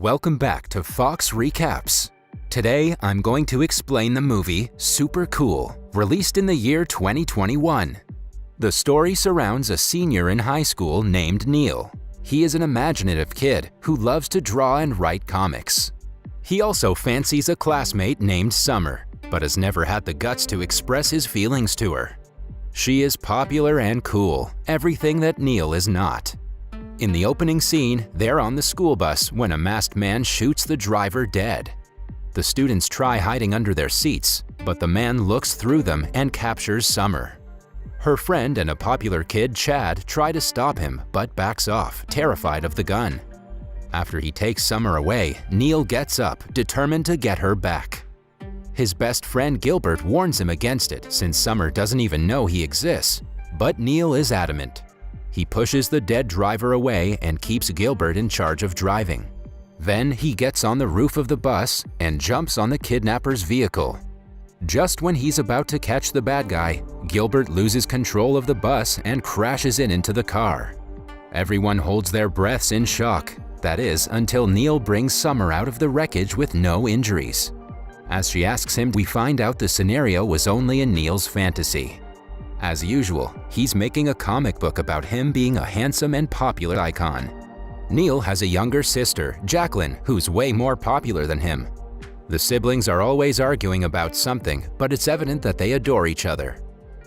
Welcome back to Fox Recaps. Today, I'm going to explain the movie Super Cool, released in the year 2021. The story surrounds a senior in high school named Neil. He is an imaginative kid who loves to draw and write comics. He also fancies a classmate named Summer, but has never had the guts to express his feelings to her. She is popular and cool, everything that Neil is not. In the opening scene, they're on the school bus when a masked man shoots the driver dead. The students try hiding under their seats, but the man looks through them and captures Summer. Her friend and a popular kid, Chad, try to stop him but backs off, terrified of the gun. After he takes Summer away, Neil gets up, determined to get her back. His best friend Gilbert warns him against it since Summer doesn't even know he exists, but Neil is adamant. He pushes the dead driver away and keeps Gilbert in charge of driving. Then he gets on the roof of the bus and jumps on the kidnapper's vehicle. Just when he's about to catch the bad guy, Gilbert loses control of the bus and crashes into the car. Everyone holds their breaths in shock, that is, until Neil brings Summer out of the wreckage with no injuries. As she asks him, we find out the scenario was only in Neil's fantasy. As usual, he's making a comic book about him being a handsome and popular icon. Neil has a younger sister, Jacqueline, who's way more popular than him. The siblings are always arguing about something, but it's evident that they adore each other.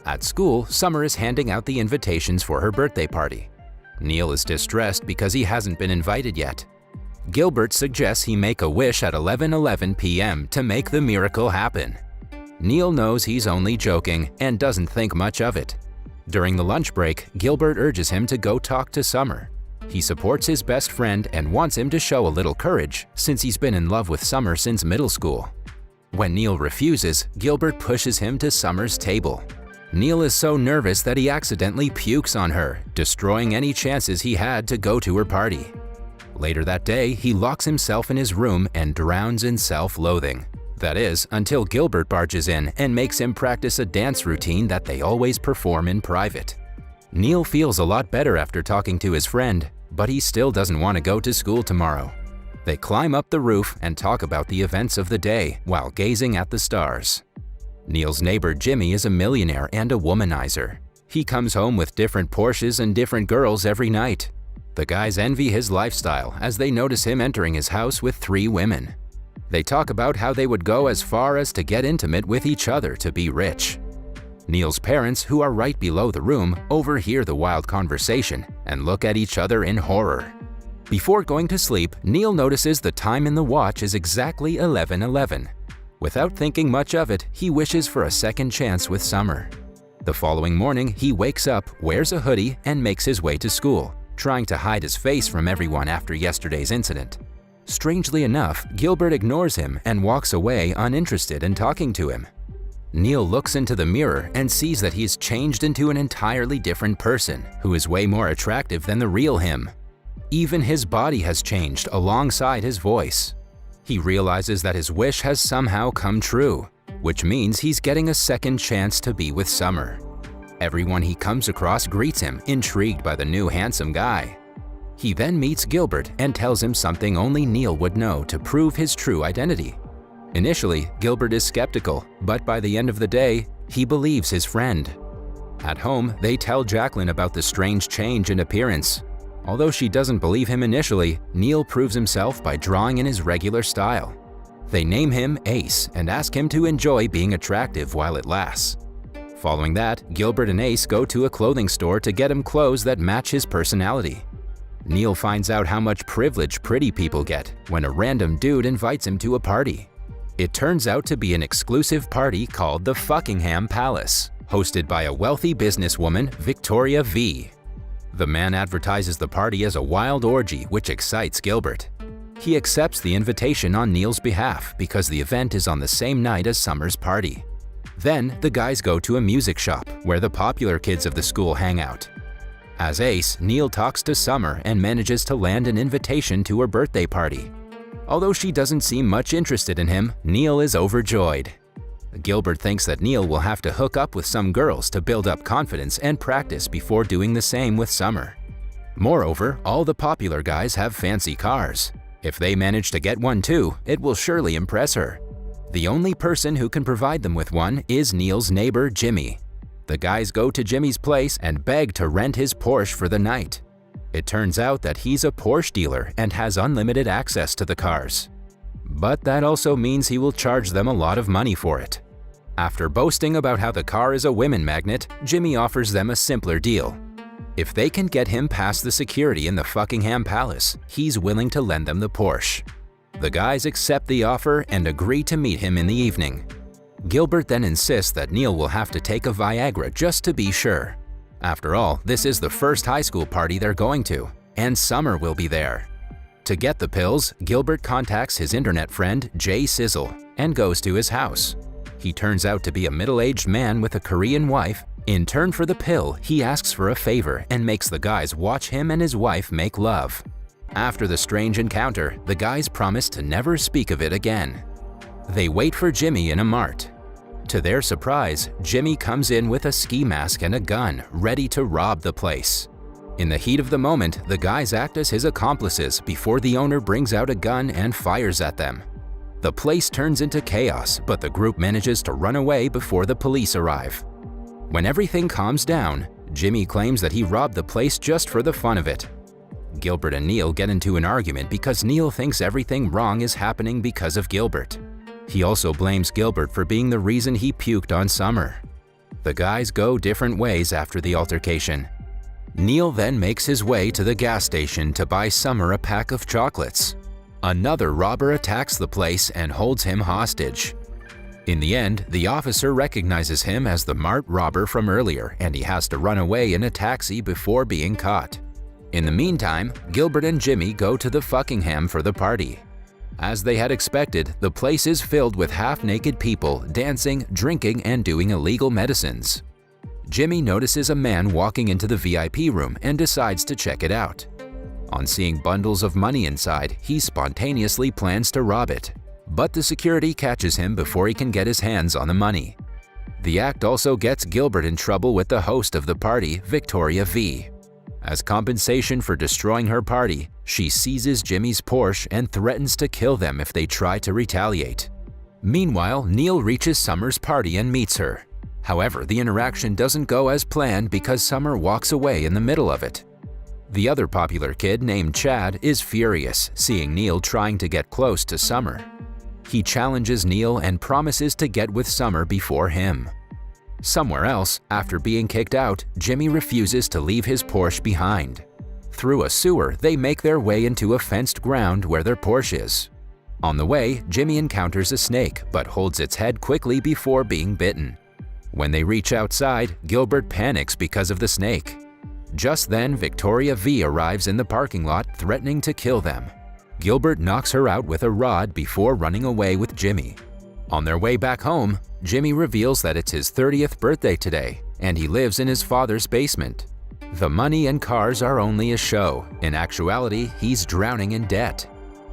At school, Summer is handing out the invitations for her birthday party. Neil is distressed because he hasn't been invited yet. Gilbert suggests he make a wish at 11:11 p.m. to make the miracle happen. Neil knows he's only joking and doesn't think much of it. During the lunch break, Gilbert urges him to go talk to Summer. He supports his best friend and wants him to show a little courage since he's been in love with Summer since middle school. When Neil refuses, Gilbert pushes him to Summer's table. Neil is so nervous that he accidentally pukes on her, destroying any chances he had to go to her party. Later that day, he locks himself in his room and drowns in self-loathing. That is, until Gilbert barges in and makes him practice a dance routine that they always perform in private. Neil feels a lot better after talking to his friend, but he still doesn't want to go to school tomorrow. They climb up the roof and talk about the events of the day while gazing at the stars. Neil's neighbor Jimmy is a millionaire and a womanizer. He comes home with different Porsches and different girls every night. The guys envy his lifestyle as they notice him entering his house with 3 women. They talk about how they would go as far as to get intimate with each other to be rich. Neil's parents, who are right below the room, overhear the wild conversation and look at each other in horror. Before going to sleep, Neil notices the time in the watch is exactly 11:11. Without thinking much of it, he wishes for a second chance with Summer. The following morning, he wakes up, wears a hoodie, and makes his way to school, trying to hide his face from everyone after yesterday's incident. Strangely enough, Gilbert ignores him and walks away uninterested in talking to him. Neil looks into the mirror and sees that he's changed into an entirely different person who is way more attractive than the real him. Even his body has changed alongside his voice. He realizes that his wish has somehow come true, which means he's getting a second chance to be with Summer. Everyone he comes across greets him, intrigued by the new handsome guy. He then meets Gilbert and tells him something only Neil would know to prove his true identity. Initially, Gilbert is skeptical, but by the end of the day, he believes his friend. At home, they tell Jacqueline about the strange change in appearance. Although she doesn't believe him initially, Neil proves himself by drawing in his regular style. They name him Ace and ask him to enjoy being attractive while it lasts. Following that, Gilbert and Ace go to a clothing store to get him clothes that match his personality. Neil finds out how much privilege pretty people get when a random dude invites him to a party. It turns out to be an exclusive party called the Fuckingham Palace, hosted by a wealthy businesswoman, Victoria V. The man advertises the party as a wild orgy, which excites Gilbert. He accepts the invitation on Neil's behalf because the event is on the same night as Summer's party. Then, the guys go to a music shop where the popular kids of the school hang out. As Ace, Neil talks to Summer and manages to land an invitation to her birthday party. Although she doesn't seem much interested in him, Neil is overjoyed. Gilbert thinks that Neil will have to hook up with some girls to build up confidence and practice before doing the same with Summer. Moreover, all the popular guys have fancy cars. If they manage to get one too, it will surely impress her. The only person who can provide them with one is Neil's neighbor, Jimmy. The guys go to Jimmy's place and beg to rent his Porsche for the night. It turns out that he's a Porsche dealer and has unlimited access to the cars. But that also means he will charge them a lot of money for it. After boasting about how the car is a women magnet, Jimmy offers them a simpler deal. If they can get him past the security in the Buckingham Palace, he's willing to lend them the Porsche. The guys accept the offer and agree to meet him in the evening. Gilbert then insists that Neil will have to take a Viagra just to be sure. After all, this is the first high school party they're going to, and Summer will be there. To get the pills, Gilbert contacts his internet friend, Jay Sizzle, and goes to his house. He turns out to be a middle-aged man with a Korean wife. In turn for the pill, he asks for a favor and makes the guys watch him and his wife make love. After the strange encounter, the guys promise to never speak of it again. They wait for Jimmy in a mart. To their surprise, Jimmy comes in with a ski mask and a gun, ready to rob the place. In the heat of the moment, the guys act as his accomplices before the owner brings out a gun and fires at them. The place turns into chaos, but the group manages to run away before the police arrive. When everything calms down, Jimmy claims that he robbed the place just for the fun of it. Gilbert and Neil get into an argument because Neil thinks everything wrong is happening because of Gilbert. He also blames Gilbert for being the reason he puked on Summer. The guys go different ways after the altercation. Neil then makes his way to the gas station to buy Summer a pack of chocolates. Another robber attacks the place and holds him hostage. In the end, the officer recognizes him as the mart robber from earlier, and he has to run away in a taxi before being caught. In the meantime, Gilbert and Jimmy go to the Buckingham for the party. As they had expected, the place is filled with half-naked people dancing, drinking, and doing illegal medicines. Jimmy notices a man walking into the VIP room and decides to check it out. On seeing bundles of money inside, he spontaneously plans to rob it. But the security catches him before he can get his hands on the money. The act also gets Gilbert in trouble with the host of the party, Victoria V. As compensation for destroying her party, she seizes Jimmy's Porsche and threatens to kill them if they try to retaliate. Meanwhile, Neil reaches Summer's party and meets her. However, the interaction doesn't go as planned because Summer walks away in the middle of it. The other popular kid named Chad is furious, seeing Neil trying to get close to Summer. He challenges Neil and promises to get with Summer before him. Somewhere else, after being kicked out, Jimmy refuses to leave his Porsche behind. Through a sewer, they make their way into a fenced ground where their Porsche is. On the way, Jimmy encounters a snake but holds its head quickly before being bitten. When they reach outside, Gilbert panics because of the snake. Just then, Victoria V arrives in the parking lot, threatening to kill them. Gilbert knocks her out with a rod before running away with Jimmy. On their way back home, Jimmy reveals that it's his 30th birthday today, and he lives in his father's basement. The money and cars are only a show. In actuality, he's drowning in debt.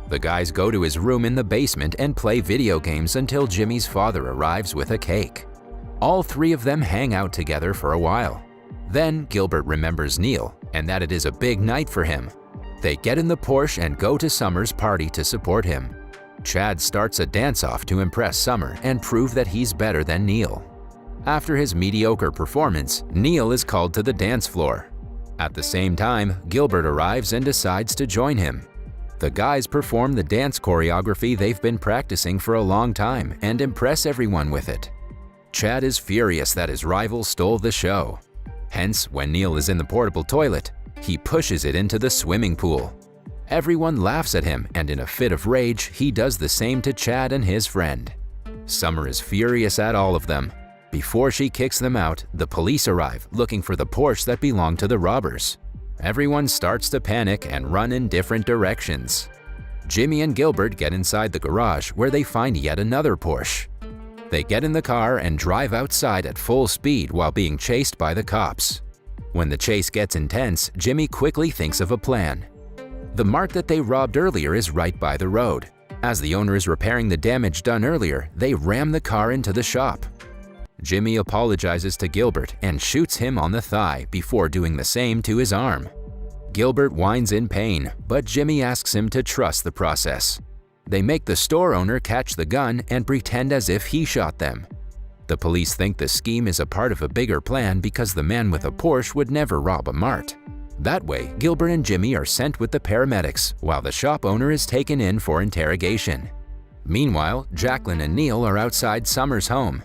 The guys go to his room in the basement and play video games until Jimmy's father arrives with a cake. All three of them hang out together for a while. Then Gilbert remembers Neil and that it is a big night for him. They get in the Porsche and go to Summer's party to support him. Chad starts a dance-off to impress Summer and prove that he's better than Neil. After his mediocre performance, Neil is called to the dance floor. At the same time, Gilbert arrives and decides to join him. The guys perform the dance choreography they've been practicing for a long time and impress everyone with it. Chad is furious that his rival stole the show. Hence, when Neil is in the portable toilet, he pushes it into the swimming pool. Everyone laughs at him, and in a fit of rage, he does the same to Chad and his friend. Summer is furious at all of them. Before she kicks them out, the police arrive looking for the Porsche that belonged to the robbers. Everyone starts to panic and run in different directions. Jimmy and Gilbert get inside the garage where they find yet another Porsche. They get in the car and drive outside at full speed while being chased by the cops. When the chase gets intense, Jimmy quickly thinks of a plan. The mart that they robbed earlier is right by the road. As the owner is repairing the damage done earlier, they ram the car into the shop. Jimmy apologizes to Gilbert and shoots him on the thigh before doing the same to his arm. Gilbert whines in pain, but Jimmy asks him to trust the process. They make the store owner catch the gun and pretend as if he shot them. The police think the scheme is a part of a bigger plan because the man with a Porsche would never rob a mart. That way, Gilbert and Jimmy are sent with the paramedics, while the shop owner is taken in for interrogation. Meanwhile, Jacqueline and Neil are outside Summer's home.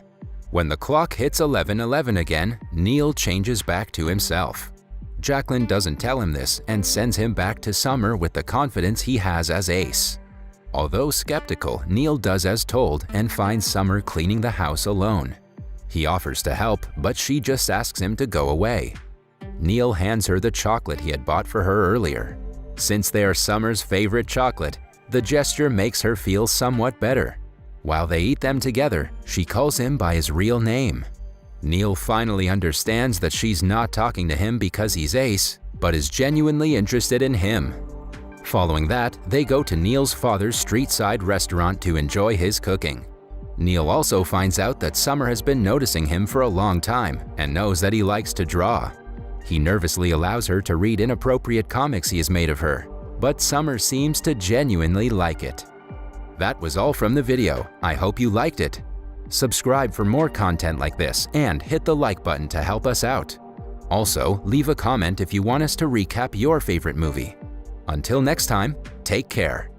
When the clock hits 11:11 again, Neil changes back to himself. Jacqueline doesn't tell him this and sends him back to Summer with the confidence he has as Ace. Although skeptical, Neil does as told and finds Summer cleaning the house alone. He offers to help, but she just asks him to go away. Neil hands her the chocolate he had bought for her earlier. Since they are Summer's favorite chocolate, the gesture makes her feel somewhat better. While they eat them together, she calls him by his real name. Neil finally understands that she's not talking to him because he's Ace, but is genuinely interested in him. Following that, they go to Neil's father's street-side restaurant to enjoy his cooking. Neil also finds out that Summer has been noticing him for a long time and knows that he likes to draw. He nervously allows her to read inappropriate comics he has made of her, but Summer seems to genuinely like it. That was all from the video. I hope you liked it. Subscribe for more content like this and hit the like button to help us out. Also, leave a comment if you want us to recap your favorite movie. Until next time, take care.